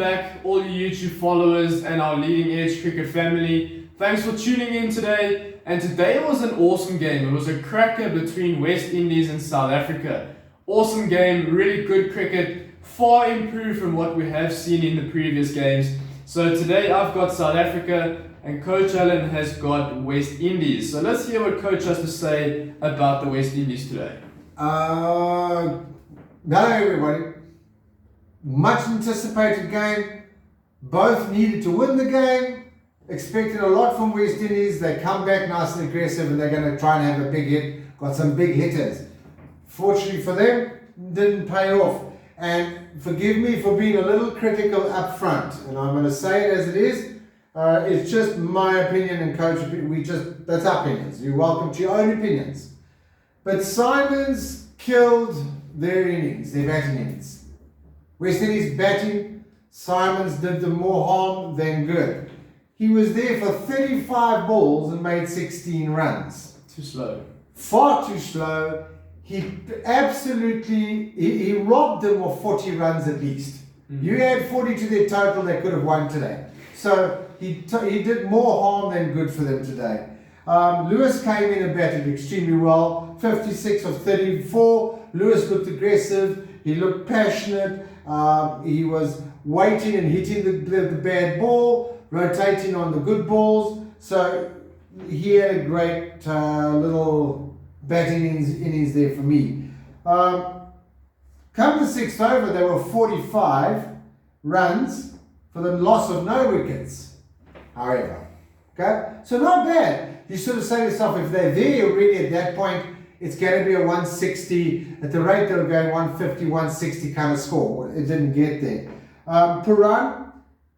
back, all you YouTube followers and our leading edge cricket family. Thanks for tuning in today. And today was an awesome game. It was a cracker between West Indies and South Africa. Awesome game, really good cricket, far improved from what we have seen in the previous games. So today I've got South Africa and Coach Allen has got West Indies. So let's hear what Coach has to say about the West Indies today. Hello everybody. Much anticipated game. Both needed to win the game. Expected a lot from West Indies. They come back nice and aggressive and they're going to try and have a big hit. Got some big hitters. Fortunately for them, didn't pay off. And forgive me for being a little critical up front. And I'm going to say it as it is. It's just my opinion, and Coach, that's our opinions. You're welcome to your own opinions. But Simons killed their innings, their batting innings. West Indies batting, Simons did them more harm than good. He was there for 35 balls and made 16 runs. Too slow. Far too slow. He robbed them of 40 runs at least. Mm-hmm. You add 40 to their total, they could have won today. So he did more harm than good for them today. Lewis came in and batted extremely well. 56 of 34. Lewis looked aggressive. He looked passionate. He was waiting and hitting the bad ball, rotating on the good balls. So he had a great little batting innings there for me. Come the sixth over, there were 45 runs for the loss of no wickets. However, okay, so not bad. You sort of say to yourself, if they're there already at that point, it's going to be a 160, at the rate they were going 150, 160 kind of score. It didn't get there. Puran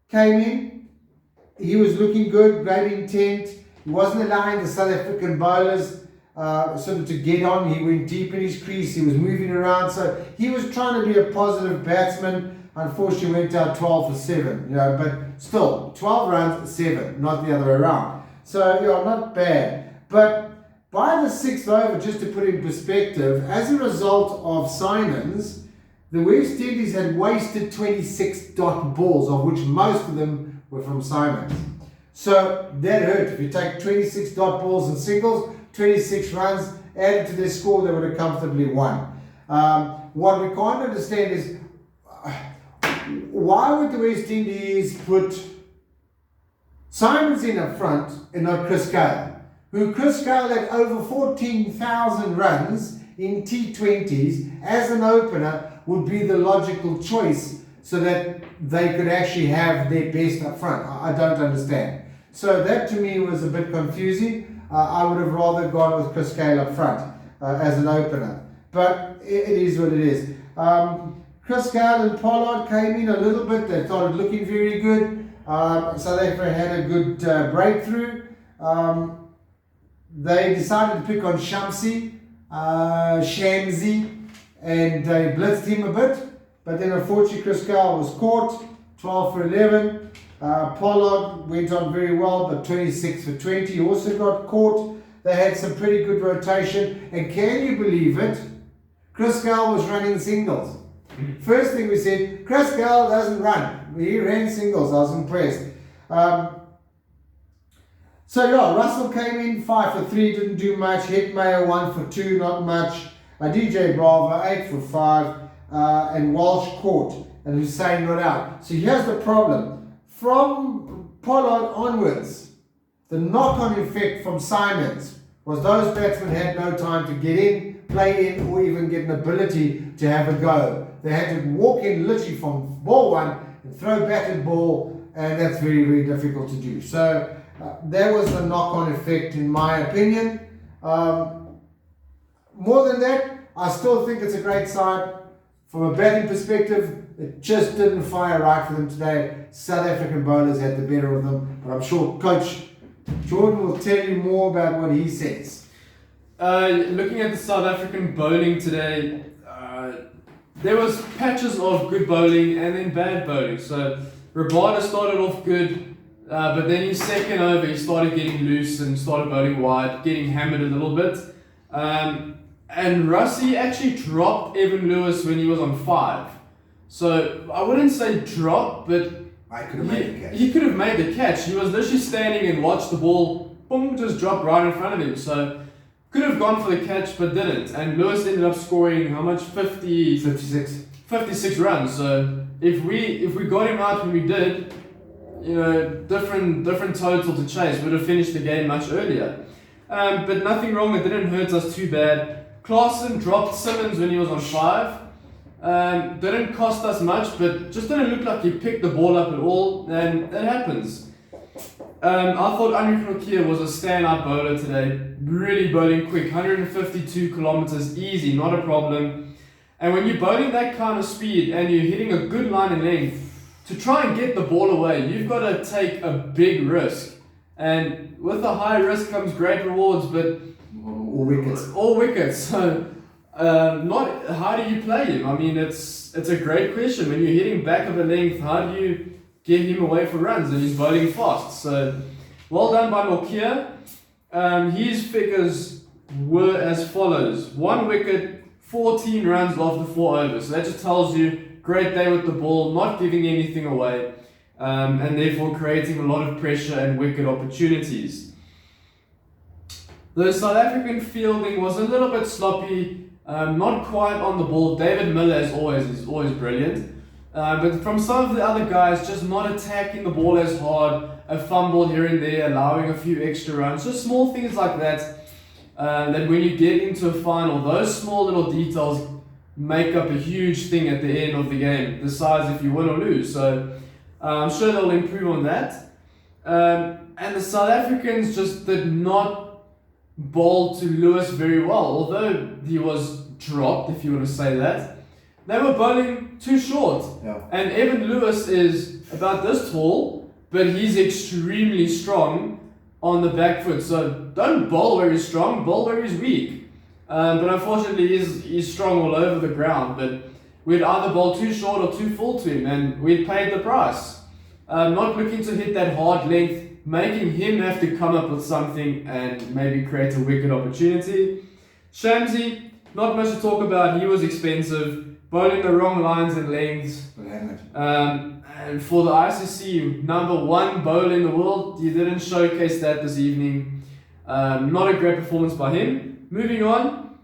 came in. He was looking good, great intent. He wasn't allowing the South African bowlers sort of to get on. He went deep in his crease. He was moving around. So he was trying to be a positive batsman. Unfortunately, went out 12 for 7. But still, 12 runs, 7, not the other way around. So, not bad. But by the sixth over, just to put in perspective, as a result of Simons, the West Indies had wasted 26 dot balls, of which most of them were from Simons. So that hurt. If you take 26 dot balls and singles, 26 runs, added to their score, they would have comfortably won. What we can't understand is, why would the West Indies put Simons in up front and not Chris Gale? Chris Gale had over 14,000 runs in T20s as an opener would be the logical choice so that they could actually have their best up front. I don't understand. So that to me was a bit confusing. I would have rather gone with Chris Gale up front as an opener. But it is what it is. Chris Gale and Pollard came in a little bit. They started looking very good. South Africa had a good breakthrough. They decided to pick on Shamsi, and they blitzed him a bit. But then unfortunately Chris Gale was caught, 12 for 11. Pollard went on very well, but 26 for 20. He also got caught. They had some pretty good rotation. And can you believe it? Chris Gale was running singles. First thing we said, Chris Gale doesn't run. He ran singles. I was impressed. Russell came in 5 for 3, didn't do much. Hetmeyer 1 for 2, not much. DJ Bravo 8 for 5, and Walsh caught, and Hussein not out. So here's the problem: from Pollard onwards, the knock-on effect from Simons was those batsmen had no time to get in, play in, or even get an ability to have a go. They had to walk in literally from ball one and throw batted ball, and that's very, very difficult to do. So that was the knock-on effect, in my opinion. More than that, I still think it's a great side. From a batting perspective, it just didn't fire right for them today. South African bowlers had the better of them, but I'm sure Coach Jordan will tell you more about what he says. Looking at the South African bowling today, there was patches of good bowling and then bad bowling. So Rabada started off good, but then his second over he started getting loose and started bowling wide, getting hammered a little bit. And Rassie actually dropped Evin Lewis when he was on 5. So I wouldn't say drop, but I could have made the catch. He could have made the catch. He was literally standing and watched the ball, boom, just drop right in front of him. So could have gone for the catch, but didn't. And Lewis ended up scoring how much? 56 runs. So if we got him out when we did, different total to chase, would have finished the game much earlier. But nothing wrong. It didn't hurt us too bad. Klaassen dropped Simmons when he was on 5. Didn't cost us much, but just didn't look like he picked the ball up at all, and that happens. I thought Aiden Markram was a standout bowler today, really bowling quick, 152 kilometers, easy, not a problem. And when you're bowling that kind of speed and you're hitting a good line and length, to try and get the ball away, you've got to take a big risk. And with a high risk comes great rewards, but all wickets. So not how do you play him? I mean, it's a great question. When you're hitting back of a length, how do you get him away for runs? And he's bowling fast. So well done by Markram. His figures were as follows: 1 wicket, 14 runs after 4 overs. So that just tells you great day with the ball, not giving anything away, and therefore creating a lot of pressure and wicket opportunities. The South African fielding was a little bit sloppy, not quite on the ball. David Miller, as always, is always brilliant. But from some of the other guys, just not attacking the ball as hard, a fumble here and there, allowing a few extra runs. Just small things like that, that when you get into a final, those small little details make up a huge thing at the end of the game, decides if you win or lose. So I'm sure they'll improve on that. And the South Africans just did not bowl to Lewis very well, although he was dropped, if you want to say that. They were bowling too short. Yeah. And Evin Lewis is about this tall, but he's extremely strong on the back foot. So don't bowl where he's strong, bowl where he's weak. But unfortunately, he's strong all over the ground. But we'd either bowl too short or too full to him, and we'd paid the price. Not looking to hit that hard length, making him have to come up with something and maybe create a wicket opportunity. Shamsi, not much to talk about. He was expensive, bowling the wrong lines and lengths. And for the ICC #1 bowler in the world, he didn't showcase that this evening. Not a great performance by him. Moving on,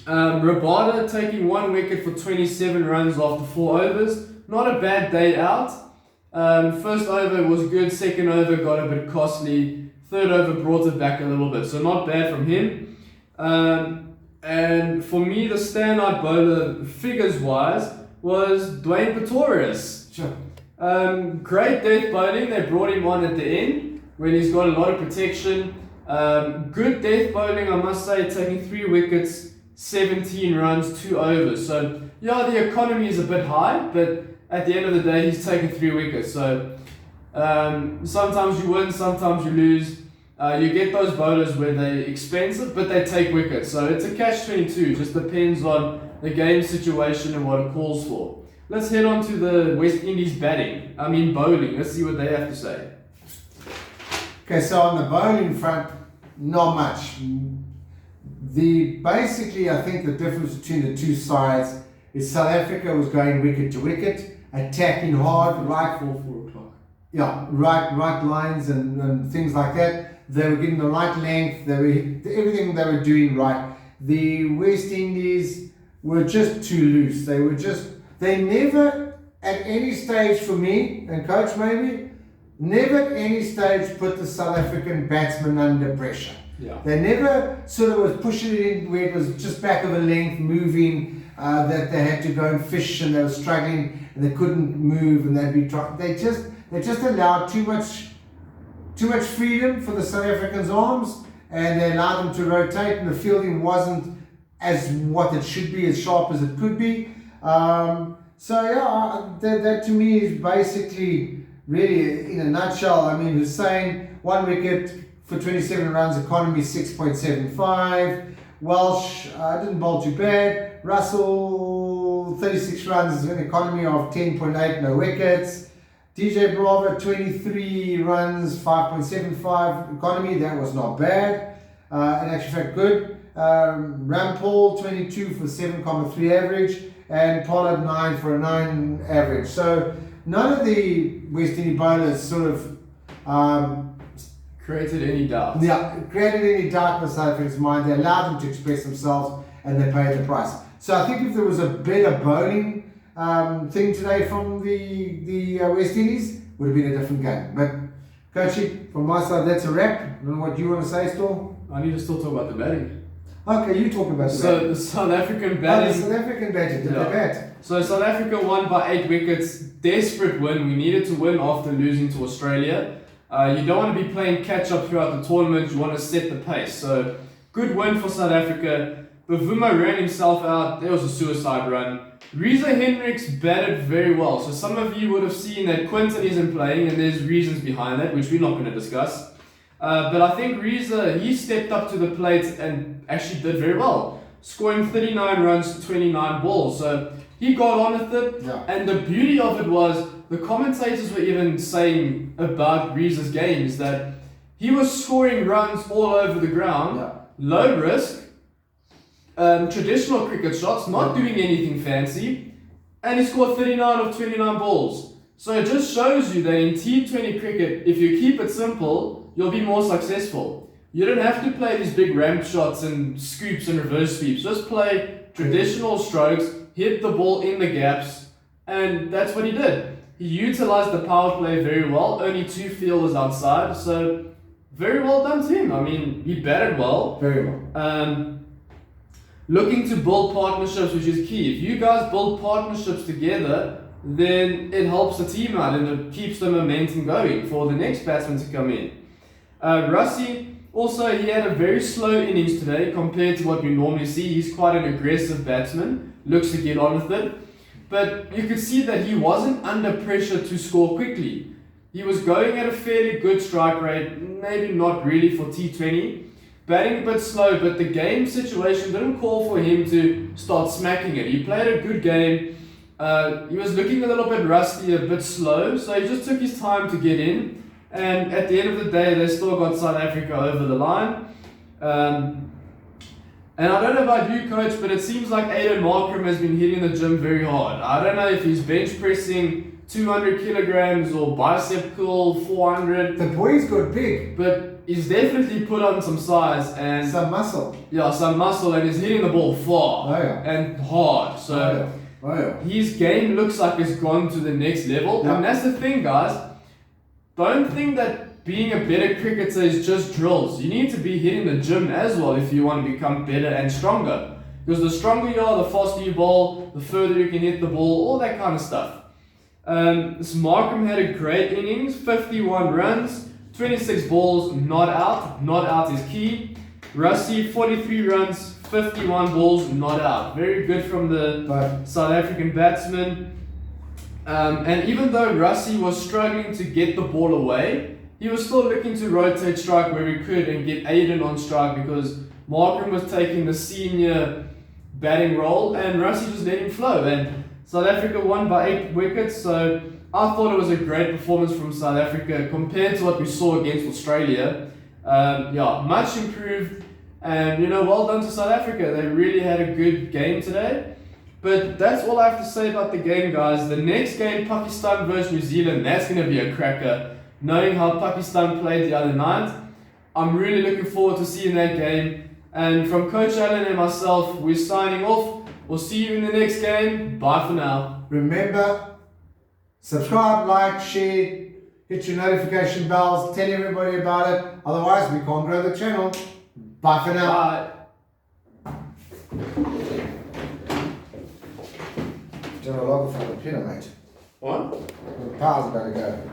Rabada taking 1 wicket for 27 runs after 4 overs. Not a bad day out. First over was good, second over got a bit costly, third over brought it back a little bit, so not bad from him. And for me, the standout bowler, figures-wise, was Dwayne Proteas. Sure. Great death bowling, they brought him on at the end when he's got a lot of protection. Good death bowling, I must say, taking 3 wickets, 17 runs, 2 overs. So, yeah, the economy is a bit high, but at the end of the day, he's taken 3 wickets. So, sometimes you win, sometimes you lose. You get those bowlers where they're expensive, but they take wickets. So, it's a catch-22. Just depends on the game situation and what it calls for. Let's head on to the West Indies bowling. Let's see what they have to say. Okay, so on the bowling front, not much. Basically, I think the difference between the two sides is South Africa was going wicket to wicket, attacking hard, right 4 o'clock. Yeah, right lines and things like that. They were getting the right length. Everything they were doing right. The West Indies were just too loose. They never at any stage for me and coach maybe. Never at any stage put the South African batsman under pressure. Yeah. They never sort of was pushing it in where it was just back of a length, moving, that they had to go and fish and they were struggling and they couldn't move and they'd be trying. They just allowed too much freedom for the South Africans' arms, and they allowed them to rotate, and the fielding wasn't as what it should be, as sharp as it could be. That to me is basically, really, in a nutshell, Hussain, 1 wicket for 27 runs, economy 6.75. Welsh didn't bowl too bad. Russell, 36 runs, an economy of 10.8, no wickets. DJ Bravo, 23 runs, 5.75 economy, that was not bad. In actual fact, good. Rampal, 22 for 7.3 average. and Pollard 9 for a 9 average. So none of the West Indies bowlers sort of created any doubt. Yeah, created any doubt in the South Africans' mind. They allowed them to express themselves and they paid the price. So I think if there was a better bowling thing today from the West Indies, would have been a different game. But Coachy, from my side, that's a wrap. I don't know what you want to say, Storm. I need to still talk about the batting. Okay, you talk about the batting. The South African batting. The South African batting, did they bat? So South Africa won by 8 wickets. Desperate win. We needed to win after losing to Australia. You don't want to be playing catch up throughout the tournament. You want to set the pace. So good win for South Africa. Bavuma ran himself out. There was a suicide run. Reeza Hendricks batted very well. So some of you would have seen that Quinton isn't playing, and there's reasons behind that, which we're not going to discuss. But I think Reeza, he stepped up to the plate and actually did very well, scoring 39 runs to 29 balls. So he got on with it, and the beauty of it was the commentators were even saying about Reeza's game is that he was scoring runs all over the ground, low risk, traditional cricket shots, not doing anything fancy, and he scored 39 of 29 balls. So it just shows you that in T20 cricket, if you keep it simple, you'll be more successful. You don't have to play these big ramp shots and scoops and reverse sweeps. Just play traditional strokes, hit the ball in the gaps, and that's what he did. He utilized the power play very well, only 2 fielders outside, so very well done to him. I mean, he batted well. Very well. Looking to build partnerships, which is key. If you guys build partnerships together, then it helps the team out and it keeps the momentum going for the next batsman to come in. Rassie, also, he had a very slow innings today compared to what we normally see. He's quite an aggressive batsman, looks to get on with it. But you could see that he wasn't under pressure to score quickly. He was going at a fairly good strike rate, maybe not really for T20. Batting a bit slow, but the game situation didn't call for him to start smacking it. He played a good game. He was looking a little bit rusty, a bit slow, so he just took his time to get in. And at the end of the day, they still got South Africa over the line. And I don't know about you, Coach, but it seems like Aiden Markram has been hitting the gym very hard. I don't know if he's bench pressing 200 kilograms or bicep curl 400. The boy's got big. But he's definitely put on some size and some muscle. Yeah, some muscle, and he's hitting the ball far and hard. So his game looks like it's gone to the next level. And that's the thing, guys. Don't think that being a better cricketer is just drills. You need to be hitting the gym as well if you want to become better and stronger. Because the stronger you are, the faster you bowl, the further you can hit the ball, all that kind of stuff. This Markram had a great innings, 51 runs, 26 balls, not out. Not out is key. Rassie, 43 runs, 51 balls, not out. Very good from the South African batsman. And even though Rassie was struggling to get the ball away, he was still looking to rotate strike where he could and get Aiden on strike because Markram was taking the senior batting role and Rassie just let him flow. And South Africa won by 8 wickets, so I thought it was a great performance from South Africa compared to what we saw against Australia. Much improved, and well done to South Africa. They really had a good game today. But that's all I have to say about the game, guys. The next game, Pakistan versus New Zealand, that's going to be a cracker. Knowing how Pakistan played the other night, I'm really looking forward to seeing that game. And from Coach Allen and myself, we're signing off. We'll see you in the next game. Bye for now. Remember, subscribe, like, share, hit your notification bells, tell everybody about it. Otherwise, we can't grow the channel. Bye for now. Bye. Do you want to log off on the pinner, mate? What? The power's about to go.